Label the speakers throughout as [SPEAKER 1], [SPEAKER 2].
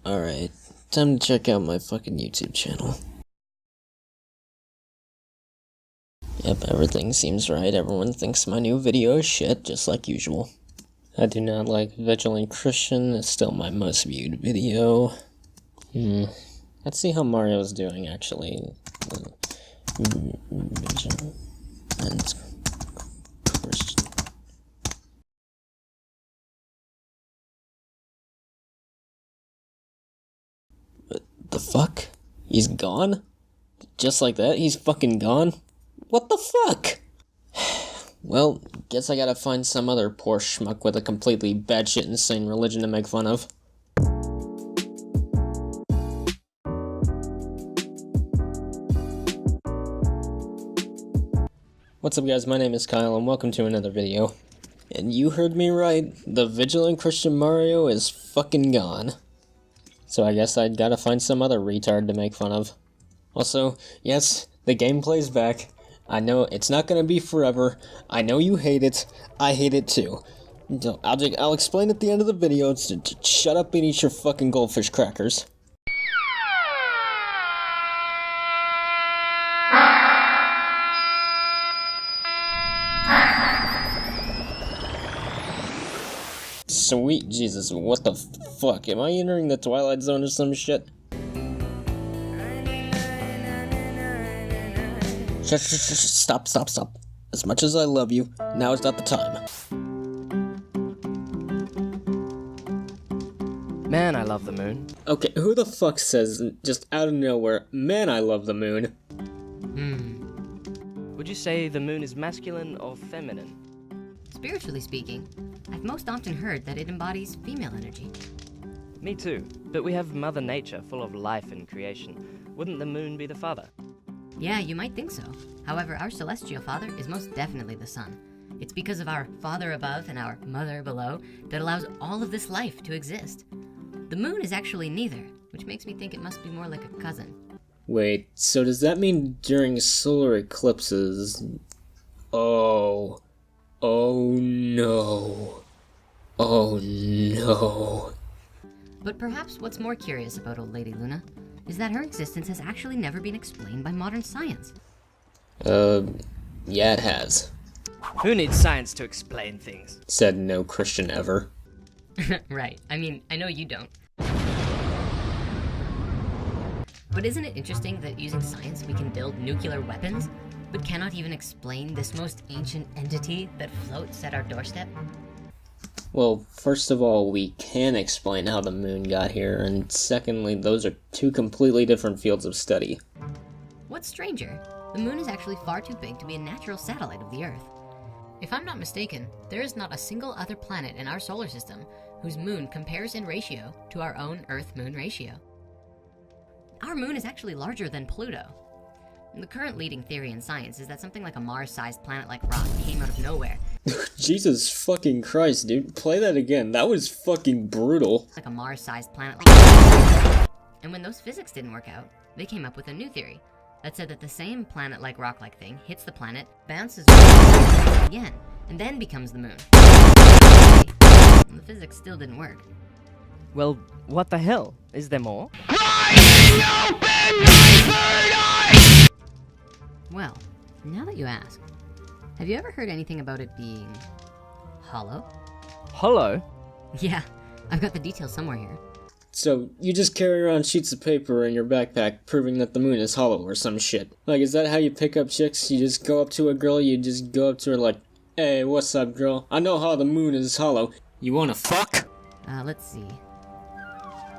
[SPEAKER 1] Alright, time to check out my fucking YouTube channel. Yep, everything seems right. Everyone thinks my new video is shit, just like usual. I do not like Vigilant Christian. It's still my most viewed video. Let's see how Mario's doing, actually. Vigilant Christian. What the fuck? He's gone? Just like that? He's fucking gone? What the fuck? Well, guess I gotta find some other poor schmuck with a completely batshit insane religion to make fun of. What's up guys, my name is Kyle and welcome to another video. And you heard me right, the Vigilant Christian Mario is fucking gone. So I guess I gotta find some other retard to make fun of. Also, yes, the gameplay's back. I know it's not gonna be forever. I know you hate it. I hate it too. I'll explain at the end of the video. Shut up and eat your fucking goldfish crackers. Sweet Jesus, what the fuck? Am I entering the Twilight Zone or some shit? Stop. As much as I love you, now is not the time.
[SPEAKER 2] Man, I love the moon.
[SPEAKER 1] Okay, who the fuck says, just out of nowhere, man, I love the moon?
[SPEAKER 2] Would you say the moon is masculine or feminine?
[SPEAKER 3] Spiritually speaking, I've most often heard that it embodies female energy.
[SPEAKER 2] Me too, but we have Mother Nature full of life and creation. Wouldn't the moon be the father?
[SPEAKER 3] Yeah, you might think so. However, our celestial father is most definitely the sun. It's because of our father above and our mother below that allows all of this life to exist. The moon is actually neither, which makes me think it must be more like a cousin.
[SPEAKER 1] Wait, so does that mean during solar eclipses... Oh no. Oh no.
[SPEAKER 3] But perhaps what's more curious about old Lady Luna is that her existence has actually never been explained by modern science.
[SPEAKER 1] Yeah, it has.
[SPEAKER 2] Who needs science to explain things?
[SPEAKER 1] Said no Christian ever.
[SPEAKER 3] Right, I mean, I know you don't. But isn't it interesting that using science we can build nuclear weapons, but cannot even explain this most ancient entity that floats at our doorstep?
[SPEAKER 1] Well, first of all, we can explain how the moon got here, and secondly, those are two completely different fields of study.
[SPEAKER 3] What's stranger, the moon is actually far too big to be a natural satellite of the Earth. If I'm not mistaken, there is not a single other planet in our solar system whose moon compares in ratio to our own Earth-Moon ratio. Our moon is actually larger than Pluto. The current leading theory in science is that something like a Mars-sized planet-like rock came out of nowhere.
[SPEAKER 1] Jesus fucking Christ, dude. Play that again. That was fucking brutal.
[SPEAKER 3] Like a Mars-sized planet like... And when those physics didn't work out, they came up with a new theory that said that the same planet-like rock-like thing hits the planet, bounces again, and then becomes the moon. And the physics still didn't work.
[SPEAKER 2] Well, what the hell? Is there more?
[SPEAKER 3] Well, now that you ask, have you ever heard anything about it being hollow?
[SPEAKER 2] Hollow?
[SPEAKER 3] Yeah, I've got the details somewhere here.
[SPEAKER 1] So, you just carry around sheets of paper in your backpack proving that the moon is hollow or some shit. Like, is that how you pick up chicks? You just go up to a girl, you just go up to her like, "Hey, what's up, girl? I know how the moon is hollow. You wanna fuck?"
[SPEAKER 3] Let's see.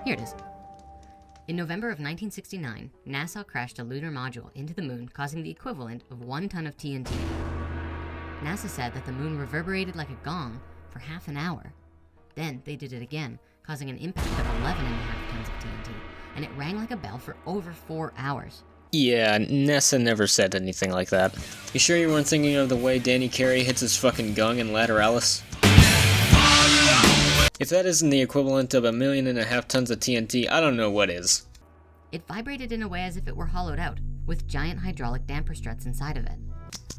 [SPEAKER 3] Here it is. In November of 1969, NASA crashed a lunar module into the moon, causing the equivalent of 1 ton of TNT. NASA said that the moon reverberated like a gong for half an hour. Then they did it again, causing an impact of 11.5 tons of TNT, and it rang like a bell for over 4 hours.
[SPEAKER 1] Yeah, NASA never said anything like that. You sure you weren't thinking of the way Danny Carey hits his fucking gong in Lateralis? If that isn't the equivalent of 1.5 million tons of TNT, I don't know what is.
[SPEAKER 3] It vibrated in a way as if it were hollowed out, with giant hydraulic damper struts inside of it.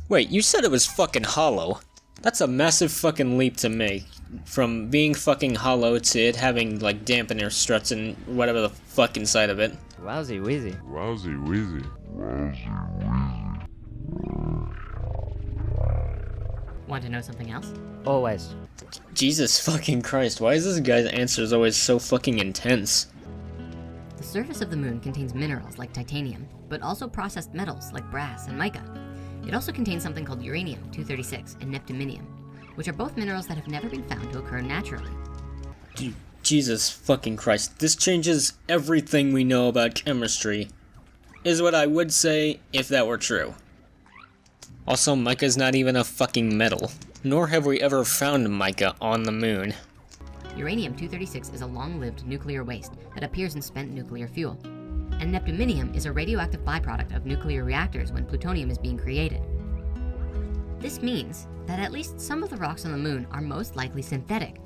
[SPEAKER 1] Wait, you said it was fucking hollow. That's a massive fucking leap to make. from being fucking hollow to it having like dampener struts and whatever the fuck inside of it.
[SPEAKER 2] Wowsy wheezy.
[SPEAKER 4] Wowsy wheezy.
[SPEAKER 3] Want to know something else?
[SPEAKER 2] Always.
[SPEAKER 1] Jesus fucking Christ, why is this guy's answers always so fucking intense?
[SPEAKER 3] The surface of the moon contains minerals like titanium, but also processed metals like brass and mica. It also contains something called uranium-236 and neptunium, which are both minerals that have never been found to occur naturally.
[SPEAKER 1] Jesus fucking Christ, this changes everything we know about chemistry, is what I would say if that were true. Also, mica's not even a fucking metal, nor have we ever found mica on the moon.
[SPEAKER 3] Uranium-236 is a long-lived nuclear waste that appears in spent nuclear fuel. And neptunium is a radioactive byproduct of nuclear reactors when plutonium is being created. This means that at least some of the rocks on the moon are most likely synthetic.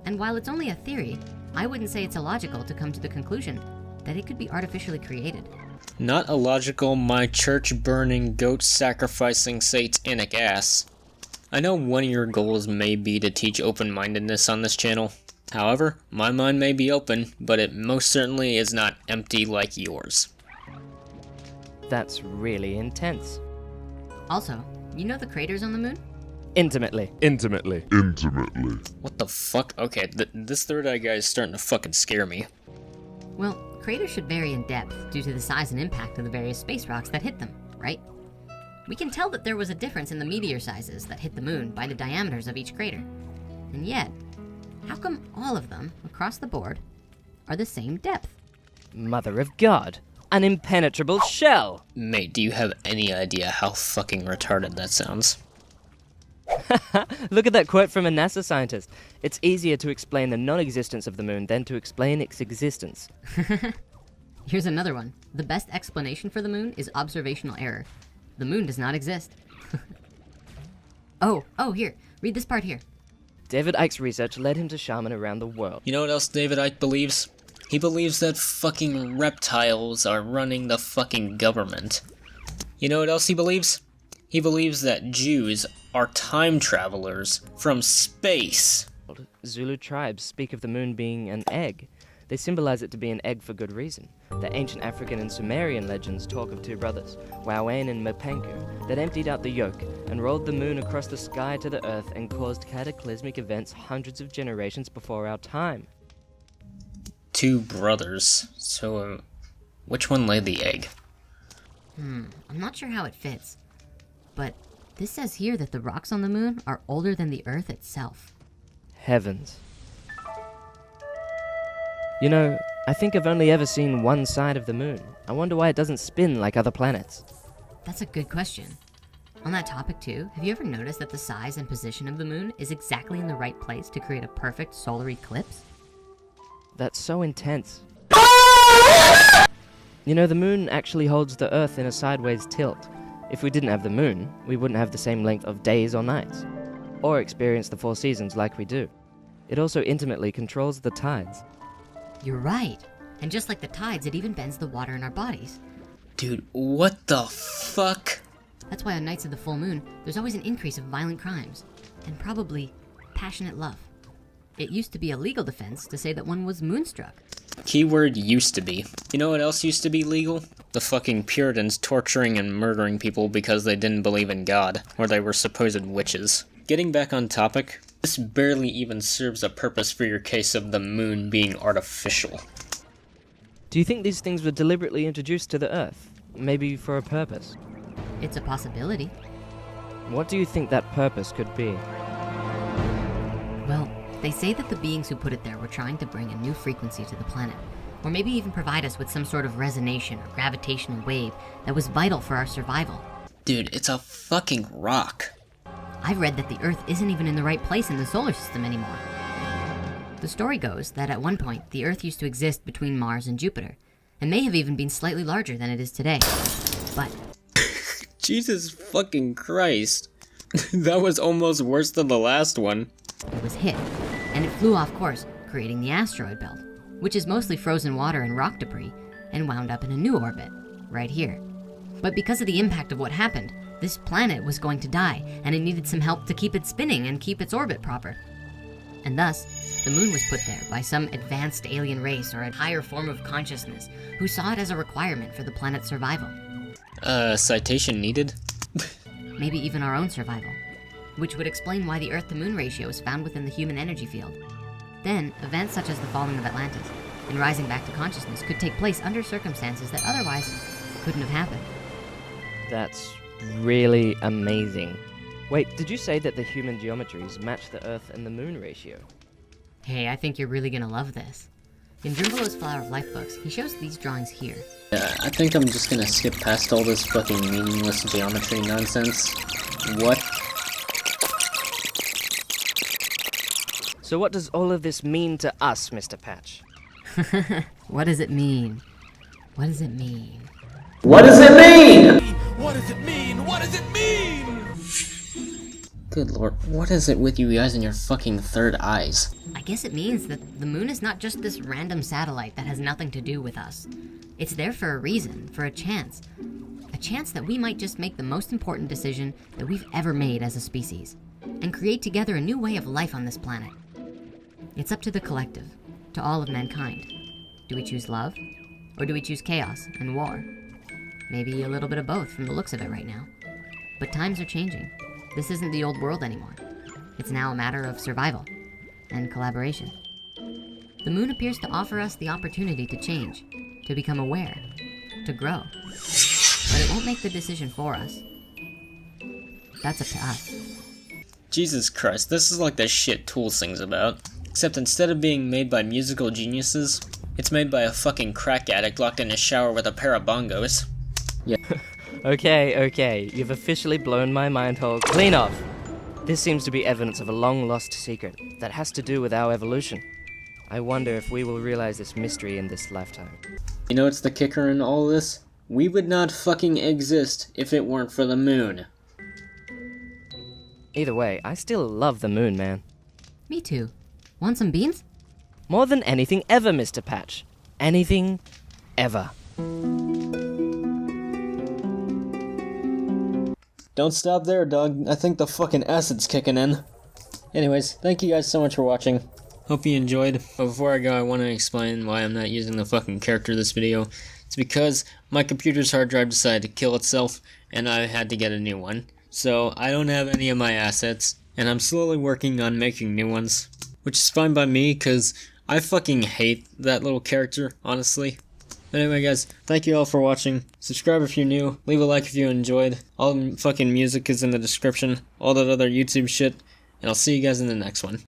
[SPEAKER 3] And while it's only a theory, I wouldn't say it's illogical to come to the conclusion that it could be artificially created.
[SPEAKER 1] Not illogical, my church-burning, goat-sacrificing satanic ass. I know one of your goals may be to teach open-mindedness on this channel. However, my mind may be open, but it most certainly is not empty like yours.
[SPEAKER 2] That's really intense.
[SPEAKER 3] Also, you know the craters on the moon?
[SPEAKER 2] Intimately.
[SPEAKER 4] Intimately. Intimately.
[SPEAKER 1] What the fuck? Okay, this third eye guy is starting to fucking scare me.
[SPEAKER 3] Well, craters should vary in depth due to the size and impact of the various space rocks that hit them, right? We can tell that there was a difference in the meteor sizes that hit the moon by the diameters of each crater. And yet, how come all of them, across the board, are the same depth?
[SPEAKER 2] Mother of God. An impenetrable shell!
[SPEAKER 1] Mate, do you have any idea how fucking retarded that sounds?
[SPEAKER 2] Look at that quote from a NASA scientist. It's easier to explain the non-existence of the moon than to explain its existence.
[SPEAKER 3] Here's another one. The best explanation for the moon is observational error. The moon does not exist. Oh, here. Read this part here.
[SPEAKER 2] David Icke's research led him to shaman around the world.
[SPEAKER 1] You know what else David Icke believes? He believes that fucking reptiles are running the fucking government. You know what else he believes? He believes that Jews are time travelers from space.
[SPEAKER 2] Zulu tribes speak of the moon being an egg. They symbolize it to be an egg for good reason. The ancient African and Sumerian legends talk of two brothers, Wawan and Mpanku, that emptied out the yolk and rolled the moon across the sky to the earth and caused cataclysmic events hundreds of generations before our time.
[SPEAKER 1] Two brothers. So, which one laid the egg?
[SPEAKER 3] I'm not sure how it fits. But this says here that the rocks on the moon are older than the Earth itself.
[SPEAKER 2] Heavens. You know, I think I've only ever seen one side of the moon. I wonder why it doesn't spin like other planets.
[SPEAKER 3] That's a good question. On that topic too, have you ever noticed that the size and position of the moon is exactly in the right place to create a perfect solar eclipse?
[SPEAKER 2] That's so intense. You know, the moon actually holds the Earth in a sideways tilt. If we didn't have the moon, we wouldn't have the same length of days or nights, or experience the 4 seasons like we do. It also intimately controls the tides.
[SPEAKER 3] You're right. And just like the tides, it even bends the water in our bodies.
[SPEAKER 1] Dude, what the fuck?
[SPEAKER 3] That's why on nights of the full moon, there's always an increase of violent crimes, and probably passionate love. It used to be a legal defense to say that one was moonstruck.
[SPEAKER 1] Keyword used to be. You know what else used to be legal? The fucking Puritans torturing and murdering people because they didn't believe in God, or they were supposed witches. Getting back on topic, this barely even serves a purpose for your case of the moon being artificial.
[SPEAKER 2] Do you think these things were deliberately introduced to the Earth? Maybe for a purpose?
[SPEAKER 3] It's a possibility.
[SPEAKER 2] What do you think that purpose could be?
[SPEAKER 3] Well, they say that the beings who put it there were trying to bring a new frequency to the planet, or maybe even provide us with some sort of resonation or gravitational wave that was vital for our survival.
[SPEAKER 1] Dude, it's a fucking rock.
[SPEAKER 3] I've read that the Earth isn't even in the right place in the solar system anymore. The story goes that at one point, the Earth used to exist between Mars and Jupiter, and may have even been slightly larger than it is today. But
[SPEAKER 1] Jesus fucking Christ. That was almost worse than the last one.
[SPEAKER 3] it was hit, and it flew off course, creating the asteroid belt, which is mostly frozen water and rock debris, and wound up in a new orbit, right here. But because of the impact of what happened, this planet was going to die, and it needed some help to keep it spinning and keep its orbit proper. And thus, the moon was put there by some advanced alien race or a higher form of consciousness who saw it as a requirement for the planet's survival.
[SPEAKER 1] Citation needed?
[SPEAKER 3] Maybe even our own survival. Which would explain why the Earth-to-Moon ratio is found within the human energy field. Then, events such as the falling of Atlantis and rising back to consciousness could take place under circumstances that otherwise couldn't have happened.
[SPEAKER 2] That's really amazing. Wait, did you say that the human geometries match the Earth and the Moon ratio?
[SPEAKER 3] Hey, I think you're really gonna love this. In Drimbolo's Flower of Life books, he shows these drawings here.
[SPEAKER 1] I think I'm just gonna skip past all this fucking meaningless geometry nonsense. What?
[SPEAKER 2] So what does all of this mean to us, Mr. Patch?
[SPEAKER 3] What does it mean? What does it mean?
[SPEAKER 1] What does it mean?
[SPEAKER 5] What does it mean? What does it mean?
[SPEAKER 1] Good lord, what is it with you guys and your fucking third eyes?
[SPEAKER 3] I guess it means that the moon is not just this random satellite that has nothing to do with us. It's there for a reason, for a chance. A chance that we might just make the most important decision that we've ever made as a species, and create together a new way of life on this planet. It's up to the collective, to all of mankind. Do we choose love? Or do we choose chaos and war? Maybe a little bit of both from the looks of it right now. But times are changing. This isn't the old world anymore. It's now a matter of survival and collaboration. The moon appears to offer us the opportunity to change, to become aware, to grow. But it won't make the decision for us. That's up to us.
[SPEAKER 1] Jesus Christ, this is like the shit Tool sings about. Except instead of being made by musical geniuses, it's made by a fucking crack addict locked in a shower with a pair of bongos. Yeah.
[SPEAKER 2] Okay, you've officially blown my mind hole clean off. This seems to be evidence of a long-lost secret that has to do with our evolution. I wonder if we will realize this mystery in this lifetime.
[SPEAKER 1] You know what's the kicker in all this? We would not fucking exist if it weren't for the moon.
[SPEAKER 2] Either way, I still love the moon, man.
[SPEAKER 3] Me too. Want some beans?
[SPEAKER 2] More than anything ever, Mr. Patch. Anything ever.
[SPEAKER 1] Don't stop there, dog. I think the fucking acid's kicking in. Anyways, thank you guys so much for watching. Hope you enjoyed. But before I go, I want to explain why I'm not using the fucking character of this video. It's because my computer's hard drive decided to kill itself, and I had to get a new one. So I don't have any of my assets, and I'm slowly working on making new ones. Which is fine by me, because I fucking hate that little character, honestly. But anyway guys, thank you all for watching. Subscribe if you're new, leave a like if you enjoyed. All the fucking music is in the description, all that other YouTube shit, and I'll see you guys in the next one.